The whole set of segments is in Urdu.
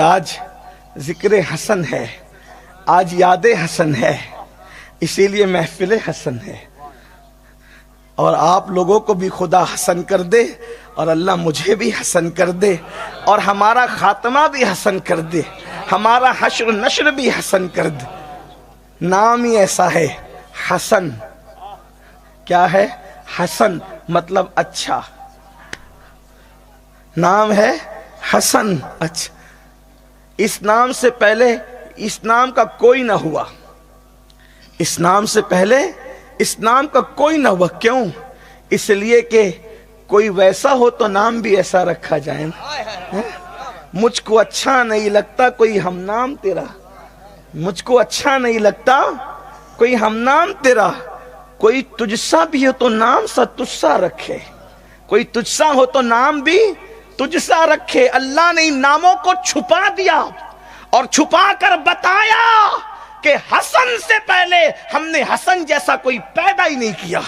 آج ذکر حسن ہے، آج یاد حسن ہے، اسی لیے محفل حسن ہے۔ اور آپ لوگوں کو بھی خدا حسن کر دے، اور اللہ مجھے بھی حسن کر دے، اور ہمارا خاتمہ بھی حسن کر دے، ہمارا حشر نشر بھی حسن کر دے۔ نام ہی ایسا ہے حسن۔ کیا ہے؟ حسن مطلب اچھا، نام ہے حسن، اچھا۔ اس نام سے پہلے اس نام کا کوئی نہ ہوا، اس نام سے پہلے اس نام کا کوئی نہ ہوا۔ کیوں؟ اس لیے کہ کوئی ویسا ہو تو نام بھی ایسا رکھا جائے نا۔ مجھ کو اچھا نہیں لگتا کوئی ہم نام تیرا، مجھ کو اچھا نہیں لگتا کوئی ہم نام تیرا۔ کوئی تجھ سا بھی ہو تو نام سا تجھ سا رکھے، کوئی تجھ سا ہو تو نام بھی تجھ سا رکھے۔ اللہ نے ان ناموں کو چھپا دیا اور چھپا کر بتایا کہ حسن سے پہلے ہم نے حسن جیسا کوئی پیدا ہی نہیں کیا،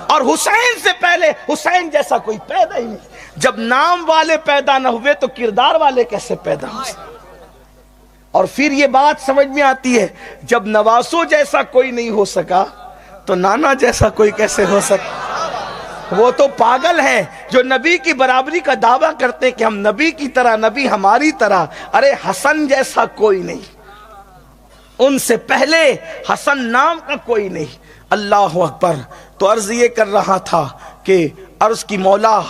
اور حسین سے پہلے حسین جیسا کوئی پیدا ہی نہیں۔ جب نام والے پیدا نہ ہوئے تو کردار والے کیسے پیدا ہو سکتے؟ اور پھر یہ بات سمجھ میں آتی ہے، جب نواسو جیسا کوئی نہیں ہو سکا تو نانا جیسا کوئی کیسے ہو سکتا؟ وہ تو پاگل ہیں جو نبی کی برابری کا دعویٰ کرتے ہیں کہ ہم نبی کی طرح، نبی ہماری طرح۔ ارے حسن جیسا کوئی نہیں، ان سے پہلے حسن نام کا کوئی نہیں۔ اللہ اکبر۔ تو عرض یہ کر رہا تھا کہ عرض کی مولا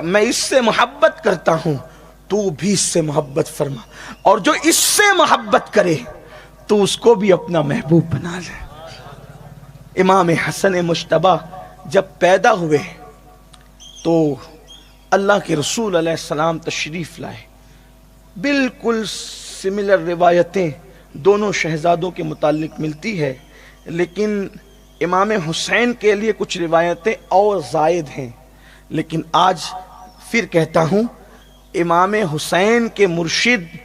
میں اس سے محبت کرتا ہوں، تو بھی اس سے محبت فرما، اور جو اس سے محبت کرے تو اس کو بھی اپنا محبوب بنا لے۔ امام حسن مجتبی جب پیدا ہوئے تو اللہ کے رسول علیہ السلام تشریف لائے۔ بالکل سملر روایتیں دونوں شہزادوں کے متعلق ملتی ہے، لیکن امام حسین کے لیے کچھ روایتیں اور زائد ہیں۔ لیکن آج پھر کہتا ہوں، امام حسین کے مرشد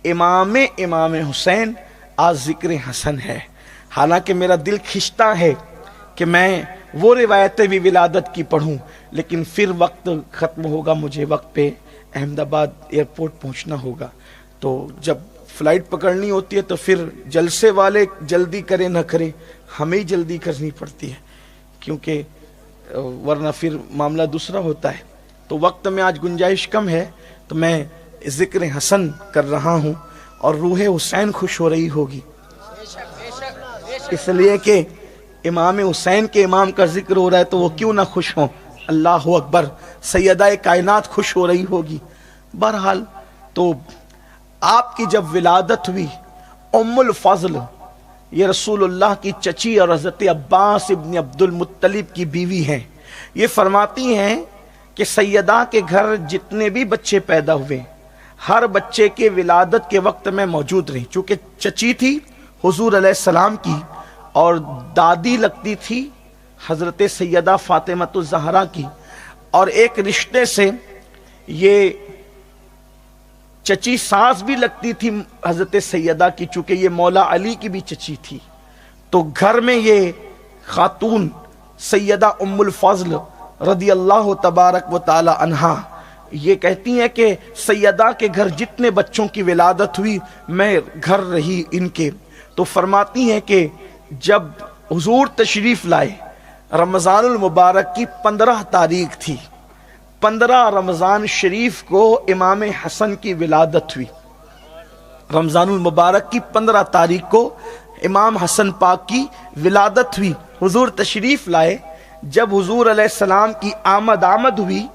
امام حسین آج ذکر حسن ہے۔ حالانکہ میرا دل کھنچتا ہے کہ میں وہ روایتیں بھی ولادت کی پڑھوں، لیکن پھر وقت ختم ہوگا، مجھے وقت پہ احمد آباد ایئرپورٹ پہنچنا ہوگا۔ تو جب فلائٹ پکڑنی ہوتی ہے تو پھر جلسے والے جلدی کریں نہ کریں، ہمیں جلدی کرنی پڑتی ہے، کیونکہ ورنہ پھر معاملہ دوسرا ہوتا ہے۔ تو وقت میں آج گنجائش کم ہے، تو میں ذکر حسن کر رہا ہوں، اور روح حسین خوش ہو رہی ہوگی، اس لیے کہ امام حسین کے امام کا ذکر ہو رہا ہے تو وہ کیوں نہ خوش ہوں۔ اللہ اکبر۔ سیدہ کائنات خوش ہو رہی ہوگی۔ بہرحال تو آپ کی جب ولادت ہوئی، ام الفضل یہ رسول اللہ کی چچی اور حضرت عباس ابن عبد المطلب کی بیوی ہیں، یہ فرماتی ہیں کہ سیدہ کے گھر جتنے بھی بچے پیدا ہوئے، ہر بچے کے ولادت کے وقت میں موجود رہی، چونکہ چچی تھی حضور علیہ السلام کی، اور دادی لگتی تھی حضرت سیدہ فاطمہ الزہرا کی، اور ایک رشتے سے یہ چچی ساس بھی لگتی تھی حضرت سیدہ کی، چونکہ یہ مولا علی کی بھی چچی تھی۔ تو گھر میں یہ خاتون سیدہ ام الفضل رضی اللہ تبارک و تعالی عنہا یہ کہتی ہیں کہ سیدہ کے گھر جتنے بچوں کی ولادت ہوئی میں گھر رہی ان کے۔ تو فرماتی ہیں کہ جب حضور تشریف لائے، رمضان المبارک کی 15 تاریخ تھی، 15 رمضان شریف کو امام حسن کی ولادت ہوئی۔ رمضان المبارک کی 15 تاریخ کو امام حسن پاک کی ولادت ہوئی، حضور تشریف لائے۔ جب حضور علیہ السلام کی آمد ہوئی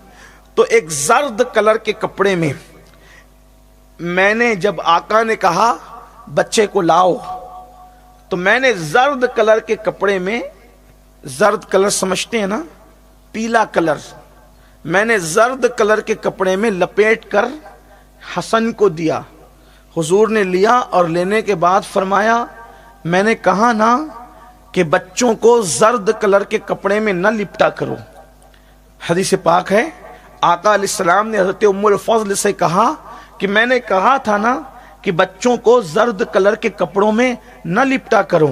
تو ایک زرد کلر کے کپڑے میں نے جب آقا نے کہا بچے کو لاؤ، تو میں نے زرد کلر کے کپڑے میں، زرد کلر سمجھتے ہیں نا، پیلا کلر، میں نے زرد کلر کے کپڑے میں لپیٹ کر حسن کو دیا۔ حضور نے لیا اور لینے کے بعد فرمایا، میں نے کہا نا کہ بچوں کو زرد کلر کے کپڑے میں نہ لپٹا کرو۔ حدیث پاک ہے، آقا علیہ السلام نے حضرت ام الفضل سے کہا کہ میں نے کہا تھا نا کہ بچوں کو زرد کلر کے کپڑوں میں نہ لپٹا کرو۔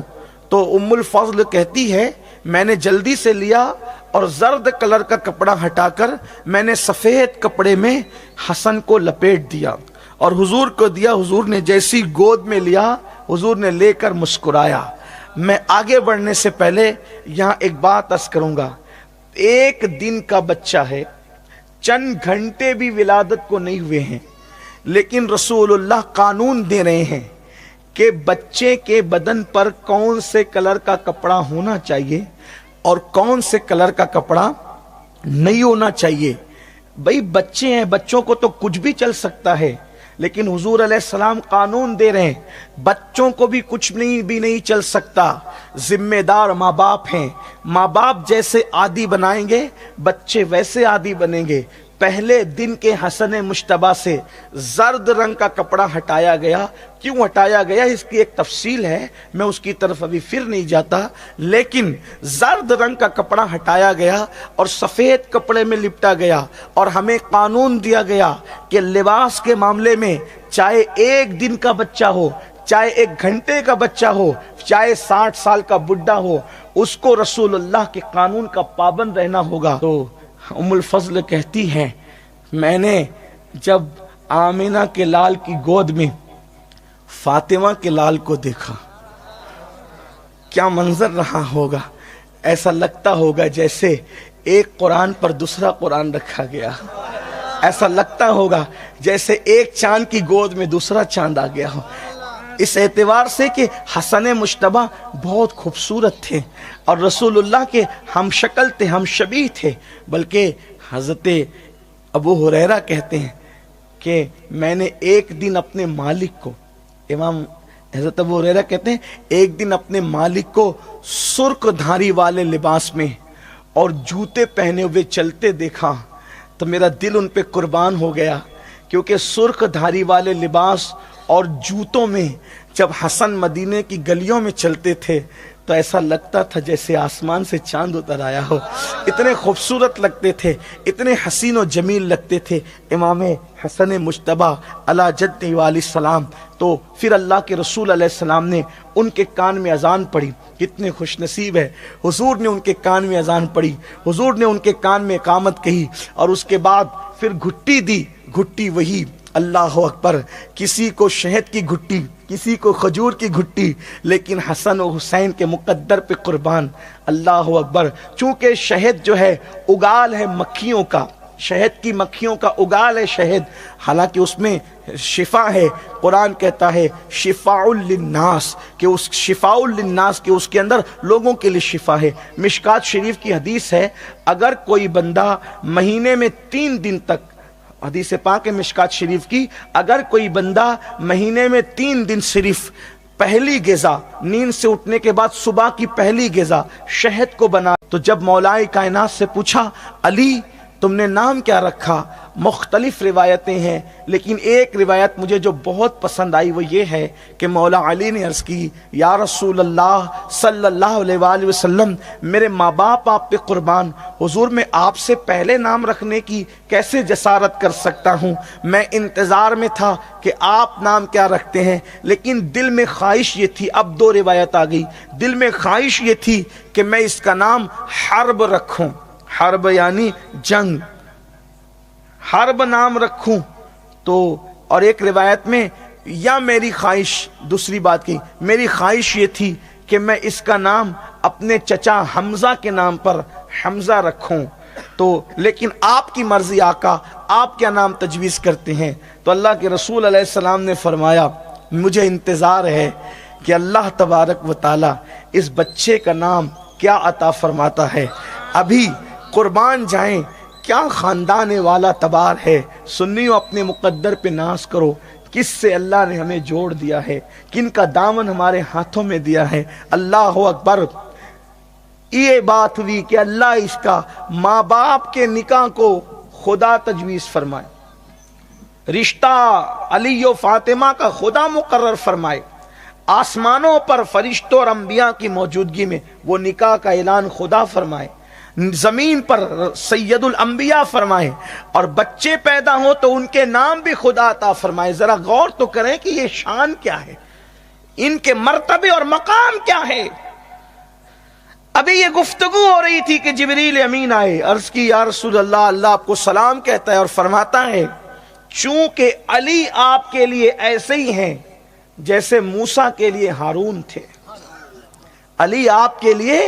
تو ام الفضل کہتی ہے میں نے جلدی سے لیا اور زرد کلر کا کپڑا ہٹا کر میں نے سفید کپڑے میں حسن کو لپیٹ دیا، اور حضور کو دیا. حضور نے جیسی گود میں لیا حضور نے لے کر مسکرایا. میں آگے بڑھنے سے پہلے یہاں ایک بات عرض کروں گا. ایک دن کا بچہ ہے, چند گھنٹے بھی ولادت کو نہیں ہوئے ہیں, لیکن رسول اللہ قانون دے رہے ہیں کہ بچے کے بدن پر کون سے کلر کا کپڑا ہونا چاہیے اور کون سے کلر کا کپڑا نہیں ہونا چاہیے. بھئی بچے ہیں, بچوں کو تو کچھ بھی چل سکتا ہے, لیکن حضور علیہ السلام قانون دے رہے ہیں بچوں کو بھی کچھ بھی نہیں چل سکتا. ذمہ دار ماں باپ ہیں, ماں باپ جیسے عادی بنائیں گے بچے ویسے عادی بنیں گے. پہلے دن کے حسن مشتبہ سے زرد رنگ کا کپڑا ہٹایا گیا. کیوں ہٹایا گیا اس کی ایک تفصیل ہے, میں اس کی طرف ابھی پھر نہیں جاتا, لیکن زرد رنگ کا کپڑا ہٹایا گیا اور سفید کپڑے میں لپٹا گیا. اور ہمیں قانون دیا گیا کہ لباس کے معاملے میں چاہے ایک دن کا بچہ ہو, چاہے ایک گھنٹے کا بچہ ہو, چاہے 60 سال کا بڈھا ہو, اس کو رسول اللہ کے قانون کا پابند رہنا ہوگا. تو ام الفضل کہتی ہیں میں نے جب آمینہ کے لال کی گود میں فاطمہ کے لال کو دیکھا, کیا منظر رہا ہوگا. ایسا لگتا ہوگا جیسے ایک قرآن پر دوسرا قرآن رکھا گیا. ایسا لگتا ہوگا جیسے ایک چاند کی گود میں دوسرا چاند آ گیا ہو. اس اعتبار سے کہ حسن مشتبہ بہت خوبصورت تھے اور رسول اللہ کے ہم شکل تھے, ہم شبیہ تھے. بلکہ حضرت ابو ہریرہ کہتے ہیں کہ میں نے ایک دن اپنے مالک کو, امام حضرت ابو ہریرہ کہتے ہیں ایک دن اپنے مالک کو سرخ دھاری والے لباس میں اور جوتے پہنے ہوئے چلتے دیکھا تو میرا دل ان پہ قربان ہو گیا. کیونکہ سرخ دھاری والے لباس اور جوتوں میں جب حسن مدینے کی گلیوں میں چلتے تھے تو ایسا لگتا تھا جیسے آسمان سے چاند اتر آیا ہو. اتنے خوبصورت لگتے تھے, اتنے حسین و جمیل لگتے تھے امام حسن مجتبیٰ علی جد علیہ السلام. تو پھر اللہ کے رسول علیہ السلام نے ان کے کان میں اذان پڑھی. کتنے خوش نصیب ہے, حضور نے ان کے کان میں اذان پڑھی, حضور نے ان کے کان میں اقامت کہی اور اس کے بعد پھر گھٹی دی. گھٹی وہی اللہ اکبر, کسی کو شہد کی گھٹی, کسی کو کھجور کی گھٹی, لیکن حسن و حسین کے مقدر پہ قربان. اللہ اکبر. چونکہ شہد جو ہے اگال ہے مکھیوں کا, شہد کی مکھیوں کا اگال ہے شہد, حالانکہ اس میں شفا ہے. قرآن کہتا ہے شفاء للناس, کہ اس شفاء للناس کہ اس کے اندر لوگوں کے لیے شفا ہے. مشکات شریف کی حدیث ہے اگر کوئی بندہ مہینے میں 3 دن تک, حدیث پاک مشکات شریف کی, اگر کوئی بندہ مہینے میں 3 دن صرف پہلی غذا نیند سے اٹھنے کے بعد صبح کی پہلی غذا شہد کو بنا, تو جب مولا کائنات سے پوچھا علی تم نے نام کیا رکھا, مختلف روایتیں ہیں لیکن ایک روایت مجھے جو بہت پسند آئی وہ یہ ہے کہ مولا علی نے عرض کی یا رسول اللہ صلی اللہ علیہ وآلہ وسلم میرے ماں باپ آپ پہ قربان, حضور میں آپ سے پہلے نام رکھنے کی کیسے جسارت کر سکتا ہوں. میں انتظار میں تھا کہ آپ نام کیا رکھتے ہیں, لیکن دل میں خواہش یہ تھی, اب 2 روایت آ گئی, دل میں خواہش یہ تھی کہ میں اس کا نام حرب رکھوں. حرب یعنی جنگ, حرب نام رکھوں. تو اور ایک روایت میں یا میری خواہش, دوسری بات کی میری خواہش یہ تھی کہ میں اس کا نام اپنے چچا حمزہ کے نام پر حمزہ رکھوں. تو لیکن آپ کی مرضی آقا, آپ کیا نام تجویز کرتے ہیں؟ تو اللہ کے رسول علیہ السلام نے فرمایا مجھے انتظار ہے کہ اللہ تبارک و تعالی اس بچے کا نام کیا عطا فرماتا ہے. ابھی قربان جائیں, کیا خاندان والا تبار ہے. سنیو اپنے مقدر پہ ناز کرو, کس سے اللہ نے ہمیں جوڑ دیا ہے, کن کا دامن ہمارے ہاتھوں میں دیا ہے. اللہ اکبر. یہ بات ہوئی کہ اللہ اس کا ماں باپ کے نکاح کو خدا تجویز فرمائے, رشتہ علی و فاطمہ کا خدا مقرر فرمائے, آسمانوں پر فرشتوں اور انبیاء کی موجودگی میں وہ نکاح کا اعلان خدا فرمائے, زمین پر سید الانبیاء فرمائے, اور بچے پیدا ہوں تو ان کے نام بھی خدا عطا فرمائے. ذرا غور تو کریں کہ یہ شان کیا ہے, ان کے مرتبے اور مقام کیا ہے. ابھی یہ گفتگو ہو رہی تھی کہ جبریل امین آئے, عرض کی یا رسول اللہ, اللہ آپ کو سلام کہتا ہے اور فرماتا ہے چونکہ علی آپ کے لیے ایسے ہی ہیں جیسے موسیٰ کے لیے ہارون تھے. علی آپ کے لیے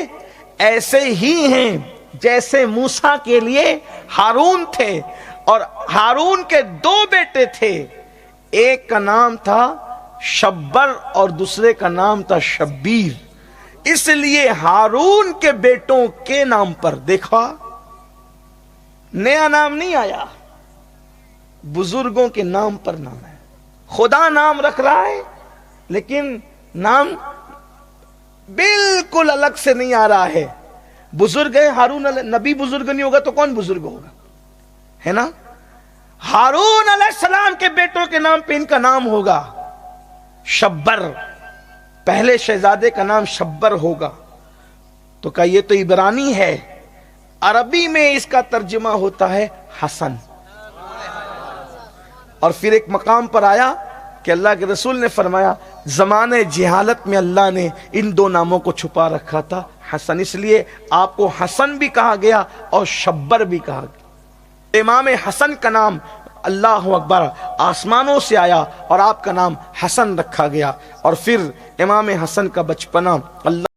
ایسے ہی ہیں جیسے موسیٰ کے لیے ہارون تھے. اور ہارون کے دو بیٹے تھے، ایک کا نام تھا شبر اور دوسرے کا نام تھا شبیر. اس لیے ہارون کے بیٹوں کے نام پر دیکھا نیا نام نہیں آیا، بزرگوں کے نام پر نام ہے. خدا نام رکھ رہا ہے لیکن نام بالکل الگ سے نہیں آ رہا ہے. بزرگ ہے ہارون نبی بزرگ نہیں ہوگا تو کون بزرگ ہوگا، ہے نا؟ ہارون علیہ السلام کے بیٹوں کے نام پہ ان کا نام ہوگا شبر. پہلے شہزادے کا نام شبر ہوگا. تو کہا یہ تو عبرانی ہے، عربی میں اس کا ترجمہ ہوتا ہے حسن. اور پھر ایک مقام پر آیا کہ اللہ کے رسول نے فرمایا زمانے جہالت میں اللہ نے ان دو ناموں کو چھپا رکھا تھا حسن، اس لیے آپ کو حسن بھی کہا گیا اور شبر بھی کہا گیا. امام حسن کا نام اللہ اکبر آسمانوں سے آیا اور آپ کا نام حسن رکھا گیا. اور پھر امام حسن کا بچپنا اللہ